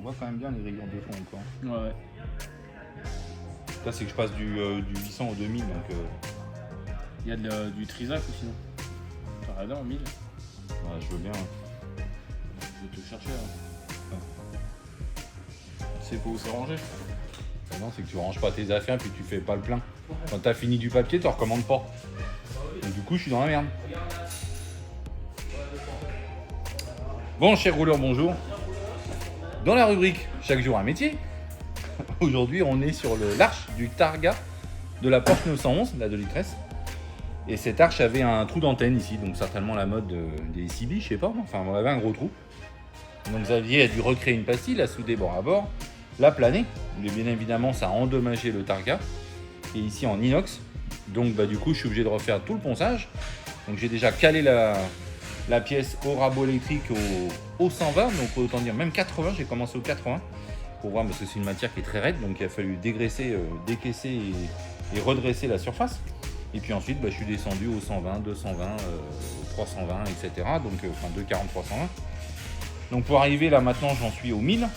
On voit quand même bien les rayures de fond encore. Ouais, ouais. Là, c'est que je passe du 800 au 2000, donc... Il y a du Trisac ou sinon. T'as regardé en 1000? Ouais, je veux bien. Hein. Je vais te chercher. Hein. C'est pas où c'est rangé. Non, c'est que tu ranges pas tes affaires puis tu fais pas le plein. Quand t'as fini du papier, tu recommandes pas. Donc du coup, je suis dans la merde. Bon, cher rouleur, bonjour. Dans la rubrique Chaque jour un métier, aujourd'hui, on est sur l'arche du Targa de la Porsche 911, la 2 litres S. Et cette arche avait un trou d'antenne ici, donc certainement la mode des CB, je sais pas. Enfin, on avait un gros trou. Donc Xavier a dû recréer une pastille, la souder bord à bord, la planer. Mais bien évidemment, ça a endommagé le Targa. Et ici en inox. Donc du coup, je suis obligé de refaire tout le ponçage. Donc j'ai déjà calé la pièce au rabot électrique au 120. Donc autant dire même 80, j'ai commencé au 80. Pour voir, parce que c'est une matière qui est très raide. Donc il a fallu dégraisser, décaisser et redresser la surface. Et puis ensuite, je suis descendu au 120, 220, 320, etc. Donc, enfin, 240, 320. Donc, pour arriver là maintenant, j'en suis au 1000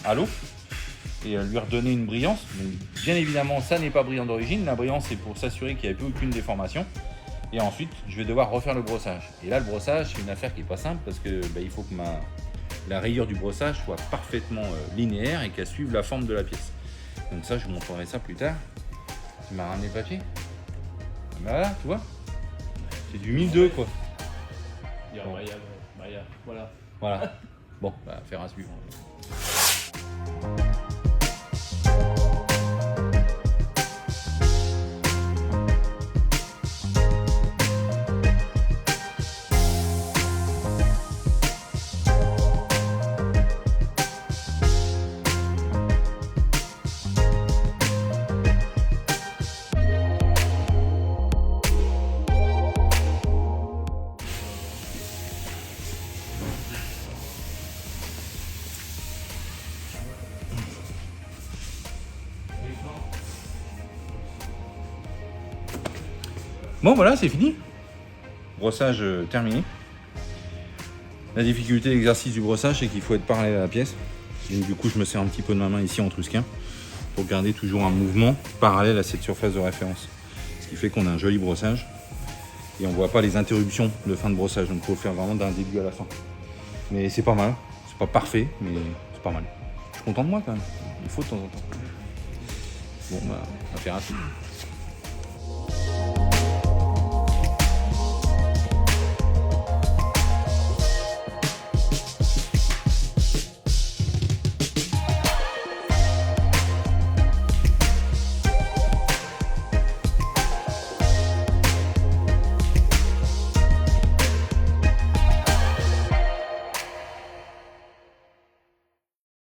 à l'eau et lui redonner une brillance. Donc, bien évidemment, ça n'est pas brillant d'origine. La brillance, c'est pour s'assurer qu'il n'y ait plus aucune déformation. Et ensuite, je vais devoir refaire le brossage. Et là, le brossage, c'est une affaire qui n'est pas simple parce que il faut que la rayure du brossage soit parfaitement linéaire et qu'elle suive la forme de la pièce. Donc, ça, je vous montrerai ça plus tard. Tu m'as ramené le papier ? Voilà, tu vois, c'est du 1002 quoi. Il y a Maya. Voilà. Voilà. Bon, affaire à suivre. Bon voilà, c'est fini. Brossage terminé. La difficulté de l'exercice du brossage, c'est qu'il faut être parallèle à la pièce. Donc, du coup, je me sers un petit peu de ma main ici en trusquin pour garder toujours un mouvement parallèle à cette surface de référence. Ce qui fait qu'on a un joli brossage et on voit pas les interruptions de fin de brossage. Donc il faut le faire vraiment d'un début à la fin. Mais c'est pas mal. C'est pas parfait, mais c'est pas mal. Je suis content de moi quand même. Il faut de temps en temps. Bon, affaire à suivre.